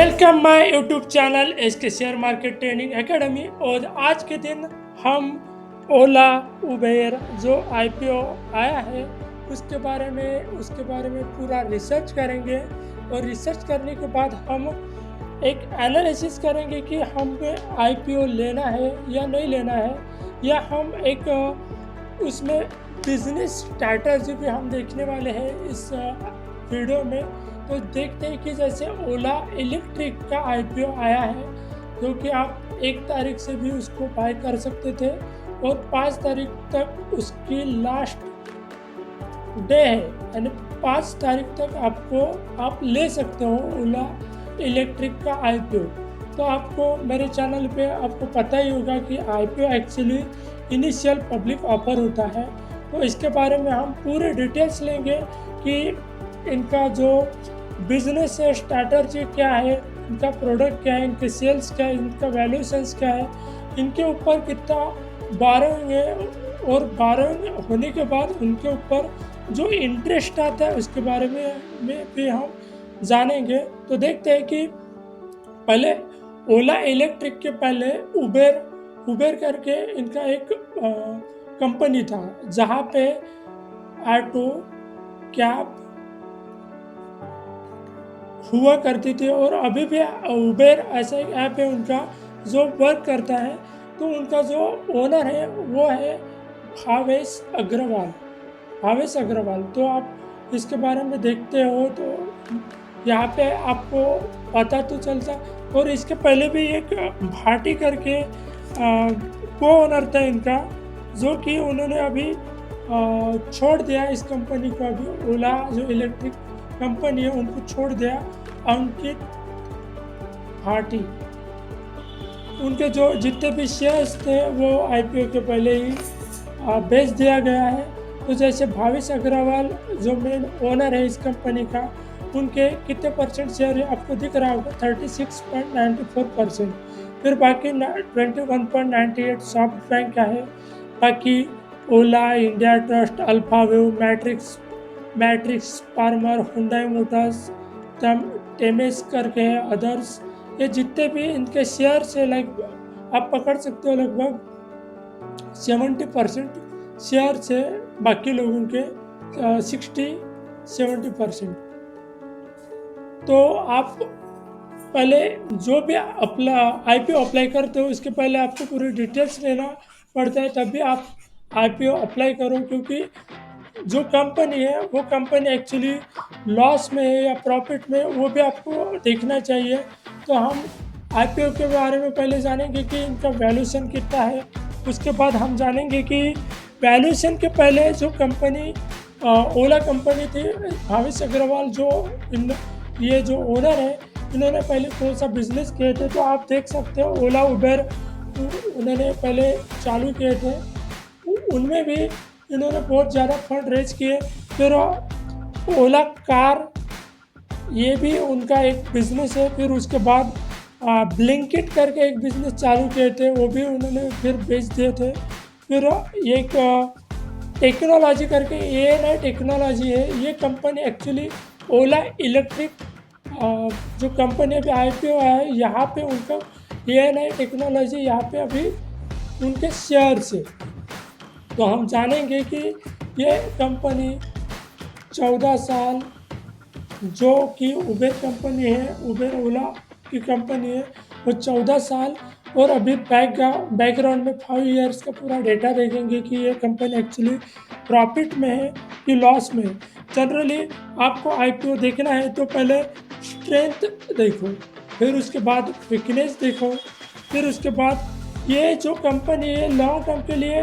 Welcome my YouTube channel S K share market training academy. और आज के दिन हम ओला उबेर जो आईपीओ आया है उसके बारे में पूरा रिसर्च करेंगे। और रिसर्च करने के बाद हम एक एनालिसिस करेंगे कि हमें आईपीओ लेना है या नहीं लेना है, या हम एक उसमें बिजनेस स्ट्रैटेजी भी हम देखने वाले हैं इस वीडियो में। तो देखते हैं कि जैसे ओला इलेक्ट्रिक का आईपीओ आया है, जो कि आप 1 तारीख से भी उसको बाय कर सकते थे और 5 तारीख तक उसकी लास्ट डे है, यानी 5 तारीख तक आप ले सकते हो ओला इलेक्ट्रिक का आईपीओ। तो आपको मेरे चैनल पे आपको पता ही होगा कि IPO actually initial public offer होता है। तो इसके बारे में हम पूरे डिटेल्स लेंगे कि इनका जो बिजनेस स्ट्रैटेजी क्या है, इनका प्रोडक्ट क्या है, इनके सेल्स क्या है, इनका वैल्यूएशंस क्या है, इनके ऊपर कितना बारोइंग है, और बारोइंग होने के बाद उनके ऊपर जो इंटरेस्ट आता है उसके बारे में भी हम जानेंगे। तो देखते हैं कि पहले ओला इलेक्ट्रिक के पहले उबेर करके इनका एक कंपनी था, जहाँ पे ऑटो कैब हुआ करती थी। और अभी भी उबेर ऐसा एक ऐप है उनका जो वर्क करता है। तो उनका जो ओनर है वो है भावेश अग्रवाल। तो आप इसके बारे में देखते हो तो यहाँ पे आपको पता तो चलता। और इसके पहले भी एक भाटी करके को ओनर था इनका, जो कि उन्होंने अभी छोड़ दिया इस कंपनी को। अभी ओला जो इलेक्ट्रिक कंपनी है उनको छोड़ दिया। अंकित भाटी, उनके जो जितने भी शेयर्स थे वो आईपीओ के पहले ही बेच दिया गया है। तो जैसे भावेश अग्रवाल जो मेन ओनर है इस कंपनी का, उनके कितने परसेंट शेयर है आपको दिख रहा होगा, 36.94%। फिर बाकी 21.98 सॉफ्ट बैंक का है। बाकी Ola, India trust, Alphawave, Matrix farmer, Hyundai motors, टेमेस करके है, अदर्स, ये जितने भी इनके शेयर से आप पकड़ सकते हो लगभग 70% शेयर से बाकी लोगों के 60-70%। तो आप पहले जो भी आईपीओ अप्लाई करते हो उसके पहले आपको पूरी डिटेल्स लेना पड़ता है, तभी आप आईपीओ अप्लाई करो। क्योंकि जो कंपनी है वो कंपनी एक्चुअली लॉस में है या प्रॉफिट में, वो भी आपको देखना चाहिए। तो हम आईपीओ के बारे में पहले जानेंगे कि इनका वैल्यूएशन कितना है। उसके बाद हम जानेंगे कि वैल्यूएशन के पहले जो कंपनी ओला कंपनी थी, भावेश अग्रवाल ये जो ओनर है, इन्होंने पहले कौन सा बिजनेस किए थे। तो आप देख सकते हो ओला उबेर उन्होंने पहले चालू किए थे, उनमें भी इन्होंने बहुत ज़्यादा फंड रेज किए। फिर ओला कार, ये भी उनका एक बिजनेस है। फिर उसके बाद ब्लिंकिट करके एक बिजनेस चालू किए थे, वो भी उन्होंने फिर बेच दिए थे। फिर एक टेक्नोलॉजी करके ANI टेक्नोलॉजी है, ये कंपनी एक्चुअली ओला इलेक्ट्रिक जो कंपनी अभी आईपीओ है, यहाँ पे उनका ANI टेक्नोलॉजी यहाँ पे अभी उनके शेयर से। तो हम जानेंगे कि ये कंपनी 14 साल, जो कि उबेर कंपनी है, उबेर ओला की कंपनी है, वो 14 साल। और अभी बैकग्राउंड में 5 इयर्स का पूरा डेटा देखेंगे कि ये कंपनी एक्चुअली प्रॉफिट में है कि लॉस में है। जनरली आपको आईपीओ देखना है तो पहले स्ट्रेंथ देखो, फिर उसके बाद वीकनेस देखो, फिर उसके बाद ये जो कंपनी है लॉन्ग टर्म के लिए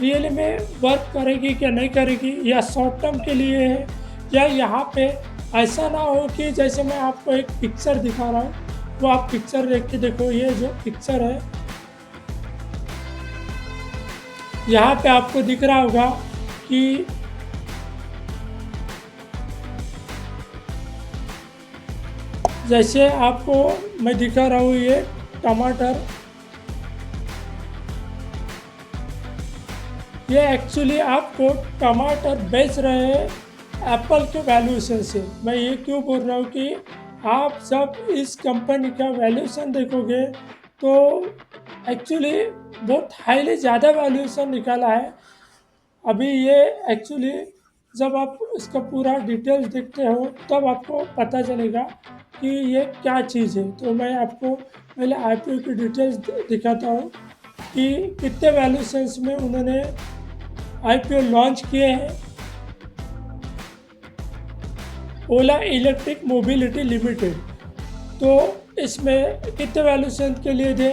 रियल में वर्क करेगी क्या नहीं करेगी, या शॉर्ट टर्म के लिए है। या यहाँ पे ऐसा ना हो कि जैसे मैं आपको एक पिक्चर दिखा रहा हूँ, तो आप पिक्चर देख के देखो। ये जो पिक्चर है यहाँ पे आपको दिख रहा होगा कि जैसे आपको मैं दिखा रहा हूँ, ये टमाटर, ये एक्चुअली आपको टमाटर बेच रहे हैं एप्पल के वैल्यूएशन से। मैं ये क्यों बोल रहा हूँ कि आप जब इस कंपनी का वैल्यूएशन देखोगे तो एक्चुअली बहुत हाईली ज़्यादा वैल्यूएशन निकाला है। अभी ये एक्चुअली जब आप इसका पूरा डिटेल्स देखते हो तब आपको पता चलेगा कि ये क्या चीज़ है। तो मैं आपको पहले आईपीओ की डिटेल्स दिखाता हूँ कि कितने वैल्यूएशंस में उन्होंने आईपीओ लॉन्च किए हैं। ओला इलेक्ट्रिक मोबिलिटी लिमिटेड, तो इसमें कितने वैल्यूएशन के लिए दे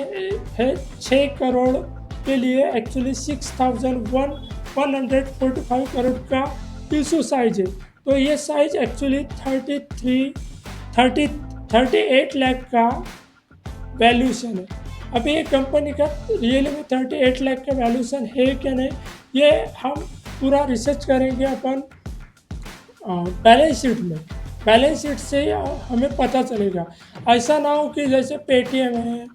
है 6 करोड़ के लिए एक्चुअली 6,145 करोड़ का इशू साइज है। तो ये साइज एक्चुअली 38 लाख का वैल्यूएशन है। अभी ये कंपनी का रियली में 38 लाख का वैल्यूएशन है क्या नहीं, ये हम पूरा रिसर्च करेंगे अपन बैलेंस शीट में। बैलेंस शीट से हमें पता चलेगा। ऐसा ना हो कि जैसे पेटीएम है,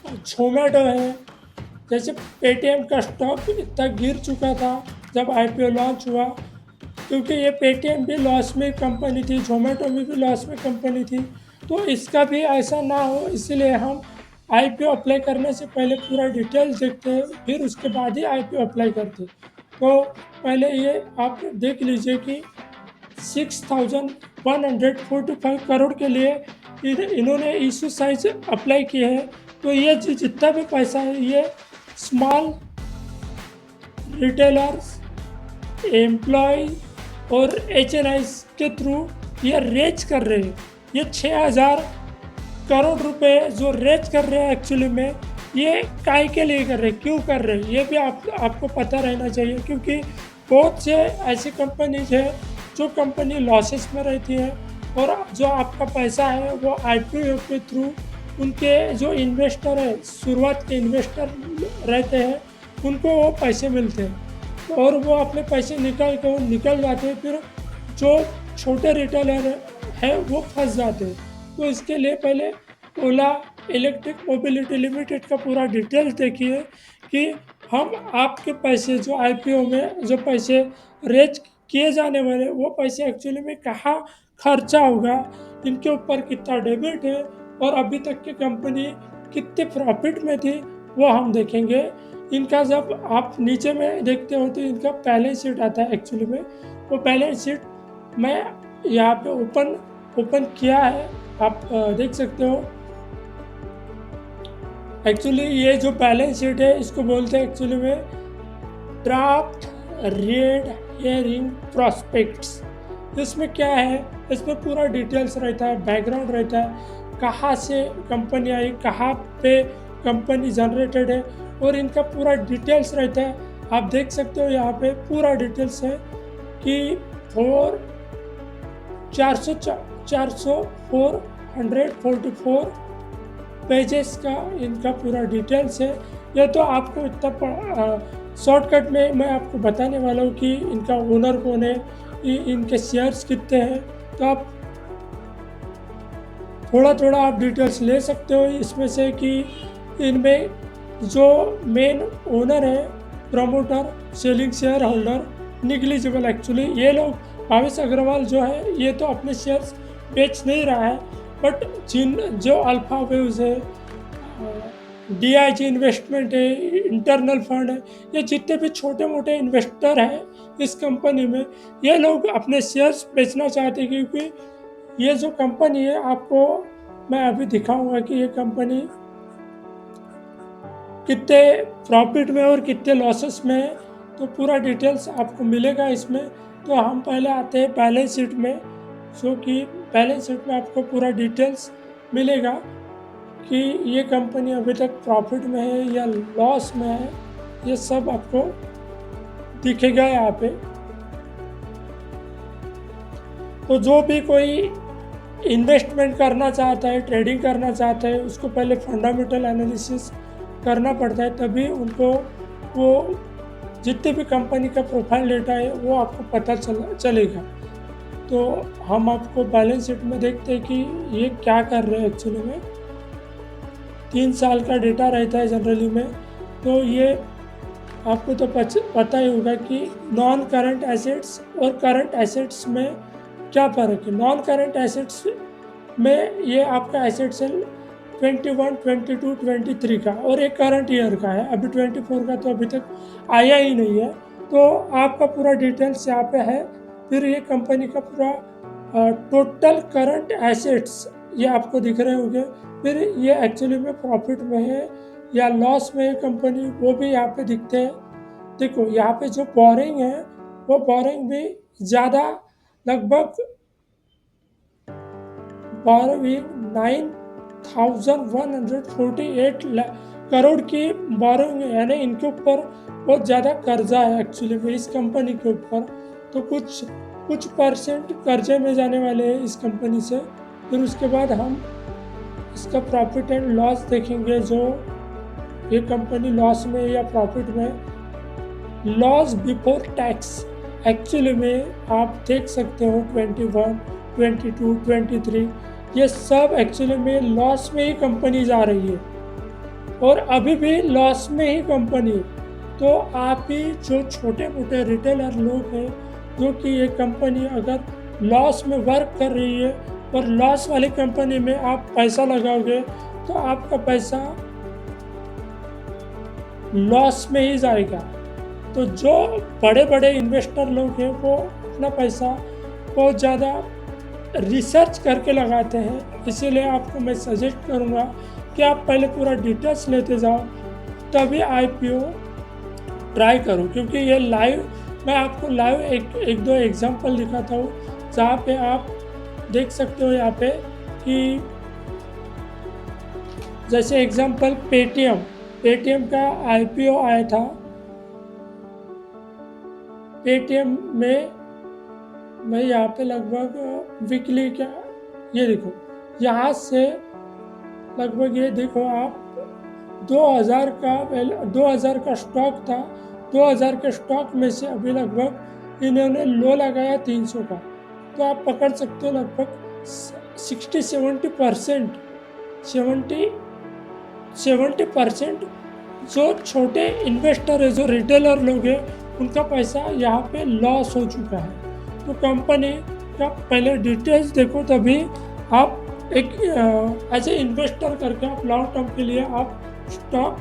जोमेटो है, जैसे पेटीएम का स्टॉक इतना गिर चुका था जब आईपीओ लॉन्च हुआ, क्योंकि ये पेटीएम भी लॉस में कंपनी थी, जोमेटो में भी लॉस में कंपनी थी। तो इसका भी ऐसा ना हो, इसलिए हम आईपीओ अप्लाई करने से पहले पूरा डिटेल्स देखते हैं, फिर उसके बाद ही आईपीओ अप्लाई करते हैं। तो पहले ये आप देख लीजिए कि 6,145 करोड़ के लिए इन्होंने इशू साइज अप्लाई किए हैं। तो ये जितना भी पैसा है ये स्मॉल रिटेलर्स, एम्प्लॉय और HNIs के थ्रू ये रेज कर रहे हैं। ये 6,000 करोड़ रुपए जो रेज कर रहे हैं एक्चुअली में, ये काय के लिए कर रहे हैं, क्यों कर रहे हैं, ये भी आपको पता रहना चाहिए। क्योंकि बहुत से ऐसी कंपनीज है जो कंपनी लॉसेस में रहती है और जो आपका पैसा है वो आईपीओ के थ्रू उनके जो इन्वेस्टर है, शुरुआत के इन्वेस्टर रहते हैं, उनको वो पैसे मिलते हैं और वो अपने पैसे निकल जाते हैं। फिर जो छोटे रिटेलर है वो फंस जाते हैं। तो इसके लिए पहले ओला इलेक्ट्रिक मोबिलिटी लिमिटेड का पूरा डिटेल्स देखिए कि हम आपके पैसे जो आईपीओ में जो पैसे रेज किए जाने वाले वो पैसे एक्चुअली में कहाँ खर्चा होगा, इनके ऊपर कितना डेबिट है और अभी तक की कंपनी कितने प्रॉफिट में थी वो हम देखेंगे। इनका जब आप नीचे में देखते हो तो इनका बैलेंस शीट आता है एक्चुअली में। वो बैलेंस शीट मैं यहाँ पे ओपन किया है, आप देख सकते हो। एक्चुअली ये जो बैलेंस शीट है इसको बोलते हैं एक्चुअली में ड्राफ्ट रेड हेयरिंग प्रॉस्पेक्ट्स। इसमें क्या है, इसमें पूरा डिटेल्स रहता है, बैकग्राउंड रहता है, कहाँ से कंपनी आई, कहाँ पे कंपनी जनरेटेड है और इनका पूरा डिटेल्स रहता है। आप देख सकते हो यहाँ पे पूरा डिटेल्स है कि 444 पेजेस का इनका पूरा डिटेल्स है। ये तो आपको इतना शॉर्टकट में मैं आपको बताने वाला हूँ कि इनका ओनर कौन है, इनके शेयर्स कितने हैं। तो आप थोड़ा आप डिटेल्स ले सकते हो इसमें से कि इनमें जो मेन ओनर है, promoter, selling share holder, negligible. Actually ये लोग भावेश अग्रवाल जो है ये तो अपने शेयर्स बेच नहीं रहा है, बट जो अल्फा वेव्स है, DIG इन्वेस्टमेंट है, इंटरनल फंड है, ये जितने भी छोटे मोटे इन्वेस्टर हैं इस कंपनी में, ये लोग अपने शेयर्स बेचना चाहते हैं। क्योंकि ये जो कंपनी है, आपको मैं अभी दिखाऊंगा कि ये कंपनी कितने प्रॉफिट में और कितने लॉसेस में है, तो पूरा डिटेल्स आपको मिलेगा इसमें। तो हम पहले आते हैं बैलेंस शीट में, जो कि बैलेंस शीट में आपको पूरा डिटेल्स मिलेगा कि ये कंपनी अभी तक प्रॉफिट में है या लॉस में है, ये सब आपको दिखेगा यहाँ पे। तो जो भी कोई इन्वेस्टमेंट करना चाहता है, ट्रेडिंग करना चाहता है, उसको पहले फंडामेंटल एनालिसिस करना पड़ता है, तभी उनको वो जितने भी कंपनी का प्रोफाइल डेटा है वो आपको पता चलेगा। तो हम आपको बैलेंस शीट में देखते हैं कि ये क्या कर रहे हैं। एक्चुअली में 3 साल का डेटा रहता है जनरली में। तो ये आपको तो पता ही होगा कि नॉन करंट एसेट्स और करंट एसेट्स में क्या फ़र्क है। नॉन करंट एसेट्स में ये आपका एसेट्स है 21, 22, 23 का, और एक करंट ईयर का है। अभी 24 का तो अभी तक आया ही नहीं है। तो आपका पूरा डिटेल्स यहाँ पे है। फिर ये कंपनी का पूरा टोटल करंट एसेट्स ये आपको दिख रहे होंगे। फिर ये एक्चुअली में प्रॉफिट में है या लॉस में है कंपनी, वो भी यहाँ पे दिखते हैं। देखो यहाँ पे जो बोरिंग है वो बोरिंग भी ज़्यादा, लगभग बोरिंग 9,148 करोड़ की बोरिंग है, यानी इनके ऊपर बहुत ज़्यादा कर्जा है एक्चुअली में इस कंपनी के ऊपर। तो कुछ परसेंट कर्जे में जाने वाले हैं इस कंपनी से। फिर उसके बाद हम इसका प्रॉफिट एंड लॉस देखेंगे, जो ये कंपनी लॉस में या प्रॉफिट में। लॉस बिफोर टैक्स एक्चुअली में आप देख सकते हो 21, 22, 23 ये सब एक्चुअली में लॉस में ही कंपनी जा रही है, और अभी भी लॉस में ही कंपनी है। तो आप ही जो छोटे मोटे रिटेलर लोग हैं, जो कि ये कंपनी अगर लॉस में वर्क कर रही है और लॉस वाली कंपनी में आप पैसा लगाओगे तो आपका पैसा लॉस में ही जाएगा। तो जो बड़े बड़े इन्वेस्टर लोग हैं वो अपना पैसा बहुत ज़्यादा रिसर्च करके लगाते हैं। इसीलिए आपको मैं सजेस्ट करूँगा कि आप पहले पूरा डिटेल्स लेते जाओ, तभी IPO ट्राई करो। क्योंकि ये लाइव, मैं आपको लाइव एक दो एग्जांपल दिखाता हूँ, जहाँ पे आप देख सकते हो यहाँ पे कि जैसे एग्जांपल पेटीएम का IPO आया था। पेटीएम में मैं यहाँ पे लगभग वीकली क्या, ये देखो यहाँ से लगभग ये देखो आप 2000 का स्टॉक था। 2000 के स्टॉक में से अभी लगभग इन्होंने लो लगाया 300 का। तो आप पकड़ सकते हो लगभग 70% जो छोटे इन्वेस्टर है, जो रिटेलर लोग हैं, उनका पैसा यहाँ पे लॉस हो चुका है। तो कंपनी का पहले डिटेल्स देखो, तभी आप एक एज ए इन्वेस्टर करके आप लॉन्ग टर्म के लिए आप स्टॉक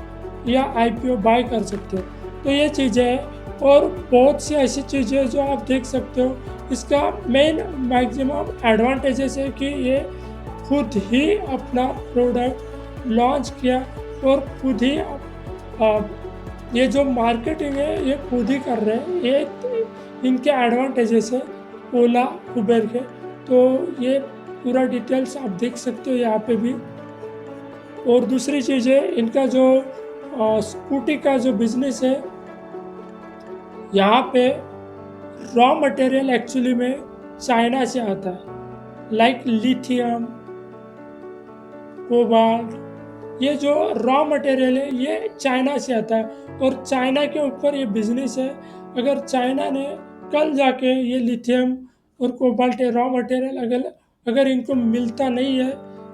या IPO बाय कर सकते हो। तो ये चीज़ें हैं, और बहुत सी ऐसी चीज़ें जो आप देख सकते हो। इसका मेन मैक्सिमम एडवांटेजेस है कि ये खुद ही अपना प्रोडक्ट लॉन्च किया, और खुद ही ये जो मार्केटिंग है ये खुद ही कर रहे हैं। ये इनके एडवांटेजेस है ओला उबर के। तो ये पूरा डिटेल्स आप देख सकते हो यहाँ पे भी। और दूसरी चीज़ है, इनका जो स्कूटी का जो बिजनेस है, यहाँ पे रॉ मटेरियल एक्चुअली में चाइना से आता है, लाइक लिथियम, कोबाल्ट। ये जो रॉ मटेरियल है ये चाइना से आता है, और चाइना के ऊपर ये बिजनेस है। अगर चाइना ने कल जाके ये लिथियम और कोबाल्ट रॉ मटेरियल अगर इनको मिलता नहीं है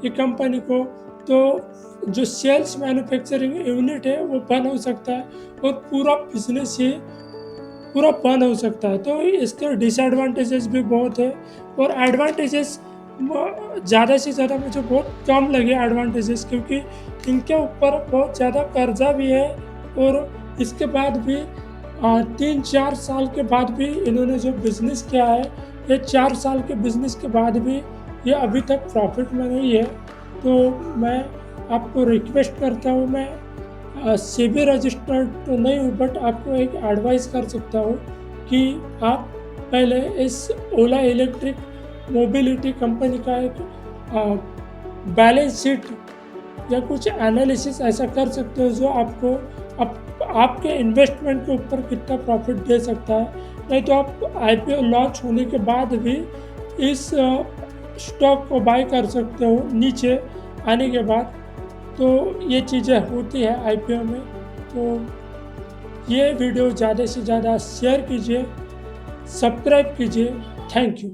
ये कंपनी को, तो जो सेल्स मैन्युफैक्चरिंग यूनिट है वो बंद हो सकता है, और पूरा बिजनेस ही पूरा बंद हो सकता है। तो इसके डिसएडवांटेजेस भी बहुत है, और एडवांटेजेस ज़्यादा से ज़्यादा मुझे बहुत कम लगे एडवांटेजेस, क्योंकि इनके ऊपर बहुत ज़्यादा कर्जा भी है। और इसके बाद भी 3-4 साल के बाद भी इन्होंने जो बिज़नेस किया है, ये 4 साल के बिज़नेस के बाद भी ये अभी तक प्रॉफिट में नहीं है। तो मैं आपको रिक्वेस्ट करता हूँ, मैं SEBI रजिस्टर्ड तो नहीं हूँ, बट आपको एक एडवाइस कर सकता हूँ कि आप पहले इस ओला इलेक्ट्रिक मोबिलिटी कंपनी का एक बैलेंस शीट या कुछ एनालिसिस ऐसा कर सकते हो जो आपको आपके इन्वेस्टमेंट के ऊपर कितना प्रॉफिट दे सकता है। नहीं तो आप IPO लॉन्च होने के बाद भी इस स्टॉक को बाय कर सकते हो नीचे आने के बाद। तो ये चीज़ें होती है IPO में। तो ये वीडियो ज़्यादा से ज़्यादा शेयर कीजिए, सब्सक्राइब कीजिए। Thank you.